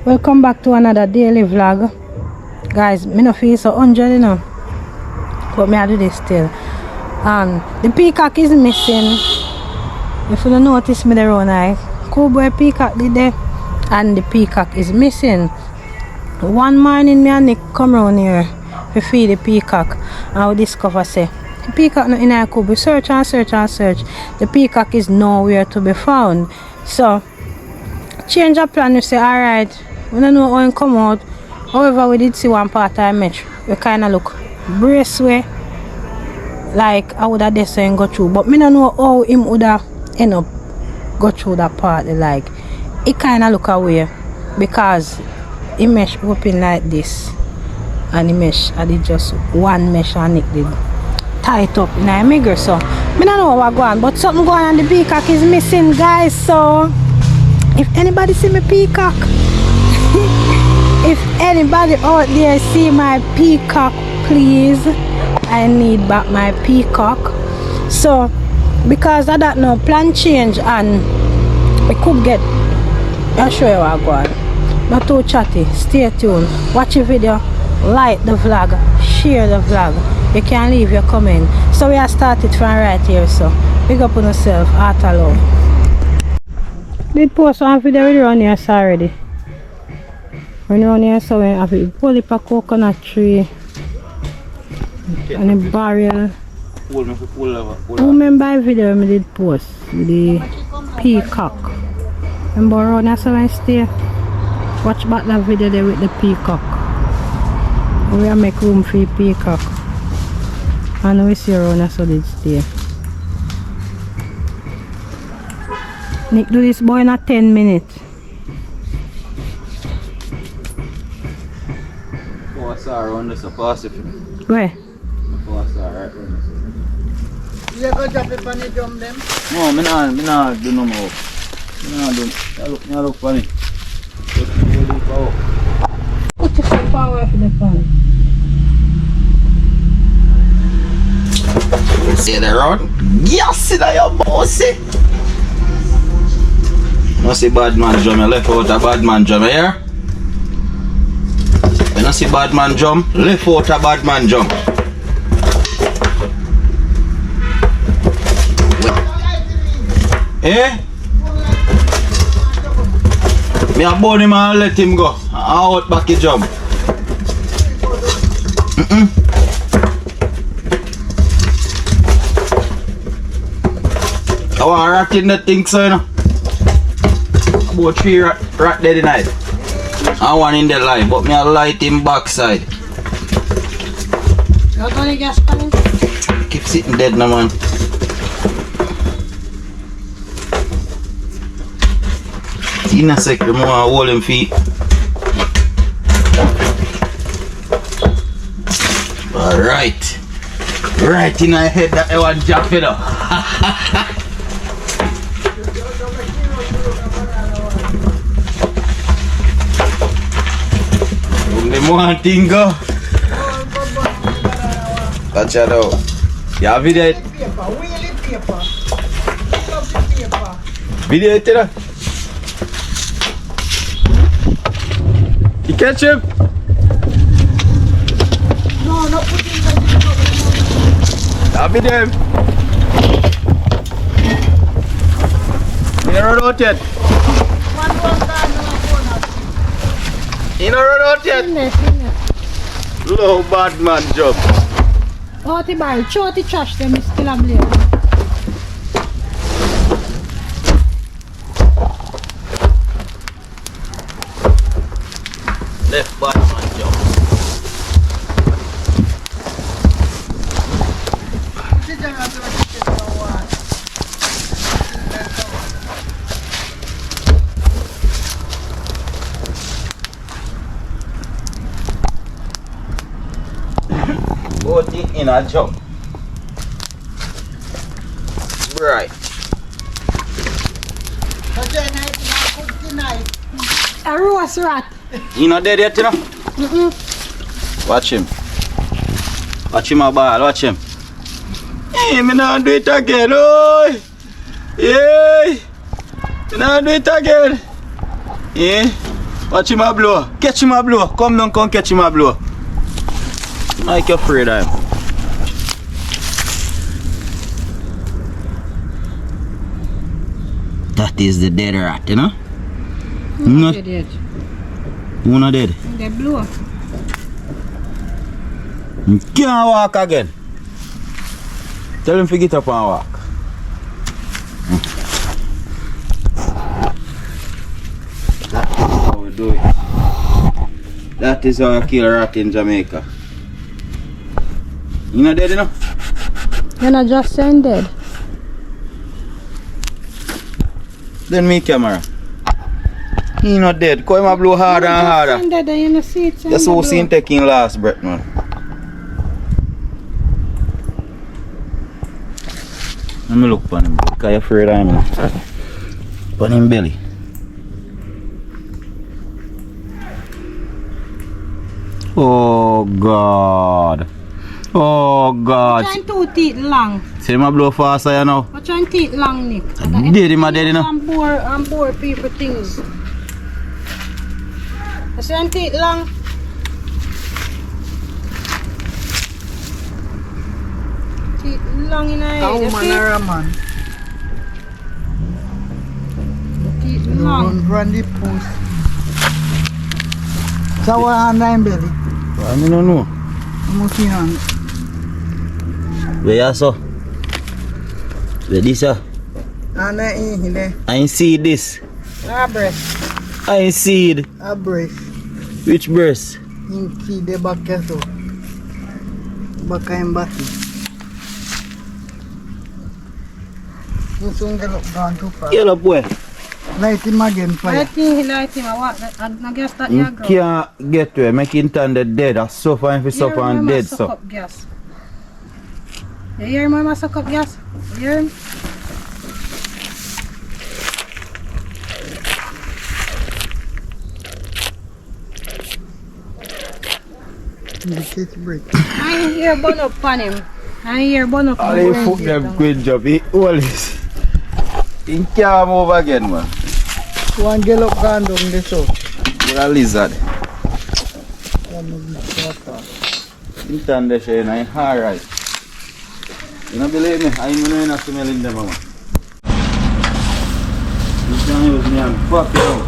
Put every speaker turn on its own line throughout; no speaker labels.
Welcome back to another daily vlog. Guys, me no feel so 100 you know, but me I do this still. The peacock is missing. If you don't notice me there on I cool boy peacock did there, and the peacock is missing. One morning me and Nick come around here to feed the peacock, and we discover say the peacock not in our coop. We search and search and search. The peacock is nowhere to be found. So change our plan. We say alright, we don't know how it come out. However, we did see one part of mesh. We kind of look brace way, like I would have this and go through. But me don't know how him would have end up go through that part. Like it kind of look away because the mesh open like this, and the mesh I did just one mesh and it did tight up in a migger. So me don't know what going on, but something going on. The peacock is missing, guys. So if anybody see me peacock, if anybody out there see my peacock, please, I need back my peacock. So because I don't know, plan change and we could get, I'll show you what I'm going. Not too chatty. Stay tuned, watch the video, like the vlog, share the vlog. You can leave your comment. So we are started from right here. So big up on yourself, heart of love. Did post one video around here already. When you're on here, so we have a pull up a coconut tree and a barrel. I remember a video I did post with the peacock. Remember around here, so I stay. Watch back that video there with the peacock. We make room for the peacock. And we see around here, so did stay. Nick do this boy in 10 minutes.
Around this passive.
Where?
You go drop it on the drum them?
No, me not do no more. Me look funny.
Put your power for the fun.
You see the road? Yes, it's your bossy. No see bad man jump, you left out a bad man jump here. When I see bad man jump, left out a bad man jump. Eh? Me a bone him and let him go. Out back he jump. I want a rat in the thing, so you know. About 3 rat dead in night. I want in the light, but me a light him backside.
You're gonna gas panning?
Keep sitting dead now, man. In a second, I want to hold him feet. Alright. Right in my head that I want to jump it up. One thing go. Watch it out. You have video? Video it there. You catch him?
No, not putting
Have video. You run out yet? You know run out yet? Low bad man job.
Oh, the barrel, show the trash, them is still a blade.
Left bad man job. Both in a jump. Right.
A roast rat.
He not dead yet, you know? Watch him. Watch him, my ball. Watch him. Hey, me not do it again. Oh, yeah. Me not do it again. Yeah. Watch him a blow. Catch him a blow. Come down, come catch him a blow. Like you're afraid of him. That is the dead rat, you know?
Not dead.
Who not dead?
They blow.
You can't walk again. Tell him to get up and walk. That is how we do it. That is how you kill a rat in Jamaica. You not dead enough?
You're not just saying dead.
Then me camera. He not dead. Come and blow harder and harder.
Dead, you know, see it.
That's how seen taking last breath, man. Let me look on him. Because you're afraid of him. On him belly. Oh God. Oh God.
Trying 2 teeth long.
See him a blow faster you know.
What trying teeth long, Nick?
Dead him a dead you know.
I'm bored people things. I say teeth long. Teeth long in a head.
A woman or a man?
Teeth long.
Run the post. So what on nine belly?
I don't know.
I'm looking on.
Where you so? Where this ya?
And I in there.
I ain't see this.
A breast.
I ain't see it.
A breast.
Which breast?
In see the back so. Back and body. You soon get up gone too far.
Yellow boy.
Light him again fire.
Light him. I want. I guess that
You
you go.
can't get to it. Make him turn the dead. I suffer if he suffer and dead
Suck
so.
up gas. You hear mama suck up gas? You hear him?
The kids break.
I ain't hear bun up on him. I ain't hear bun up
All
on
he
him.
fuck them good job. He always. He can't move again man.
One get up gone down the south.
You're a lizard.
One of the water.
He turn the shade and he alright. You don't believe me? I know you're not smelling them mama. You can't use me and fuck it out.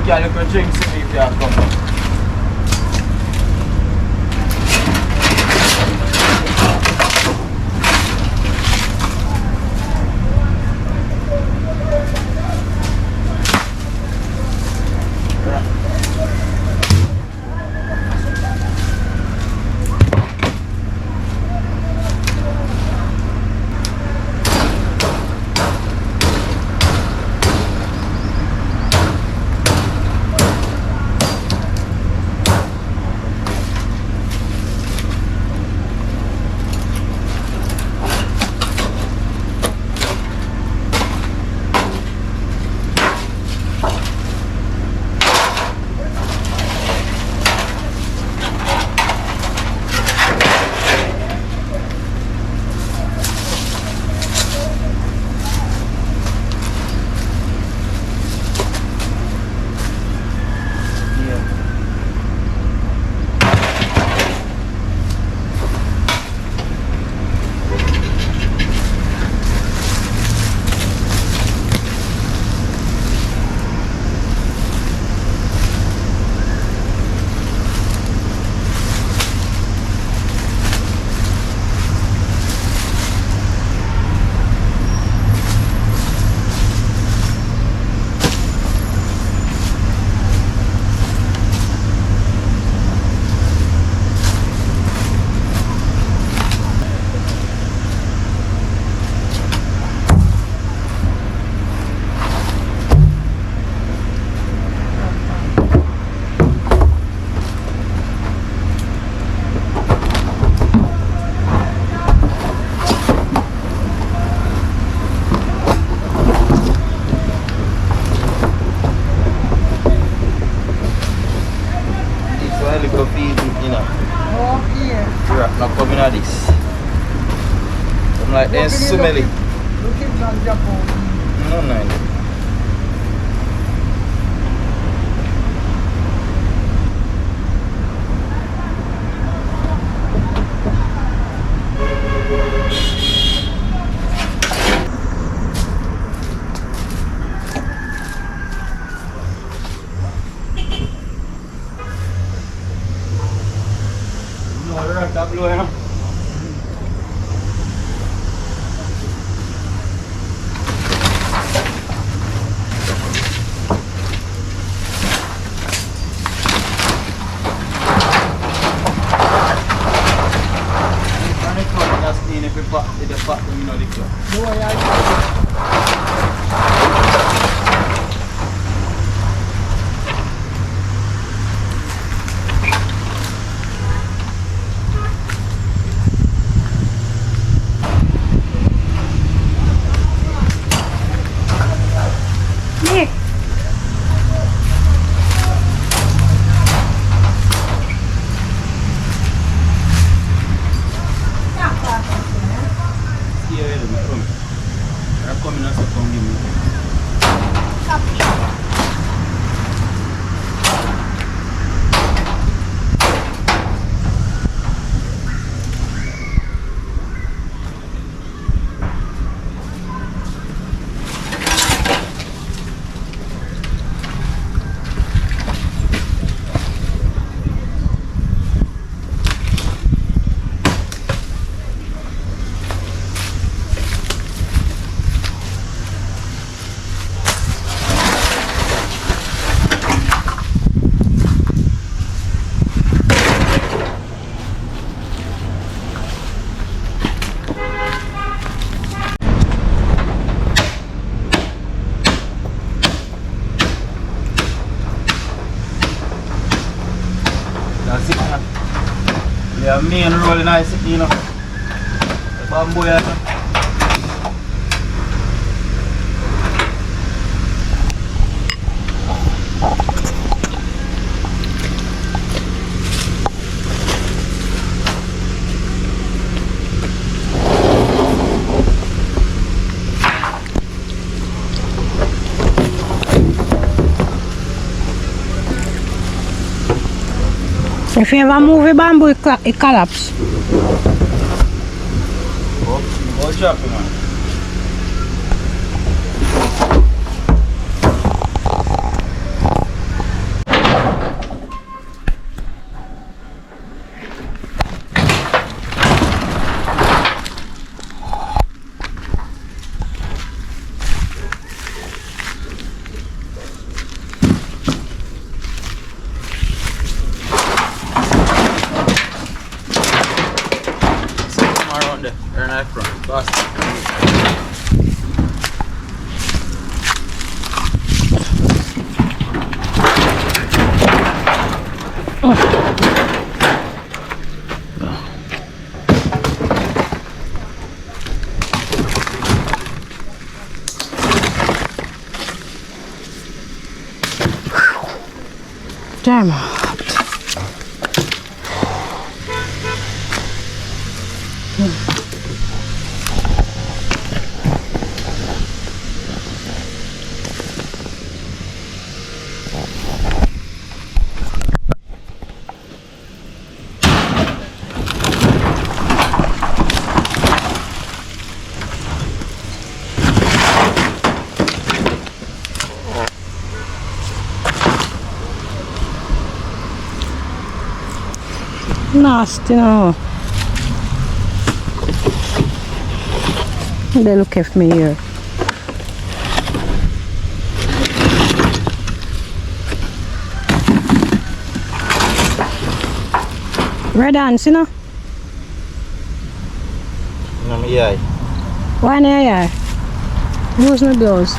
Can't you could drink some if you have come. Not coming at this. I'm like, they're smelly.
Look at John Japan.
No, no. Stop blowing up.
Nick.
That's it, man. Yeah, main roll nice, you know. The bamboo, yeah.
If you ever move a bamboo, it collapse.
Oh, chopping, man. Turn that front, bust.
Damn. Nasty, no. They look at me here. Red hands, you know?
No, my eye.
Why not your eye? Who's my blows?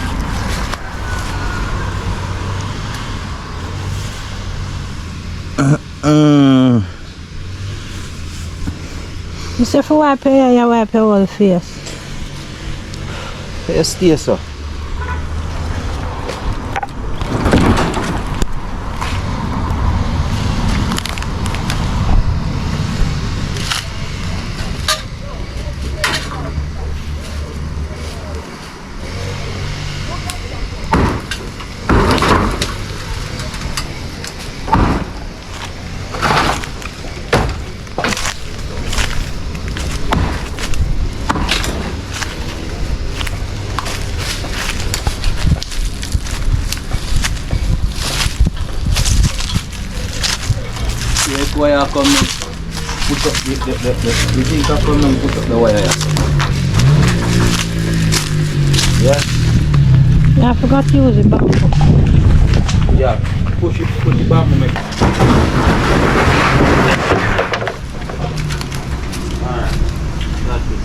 You say for wipe your eye, you wipe your whole face.
Yes, stay so. wire come in, put up the peacock come and put up the wire. Yeah?
Yeah, I forgot to use it bamboo.
Yeah, push the bamboo make. Alright, that's it.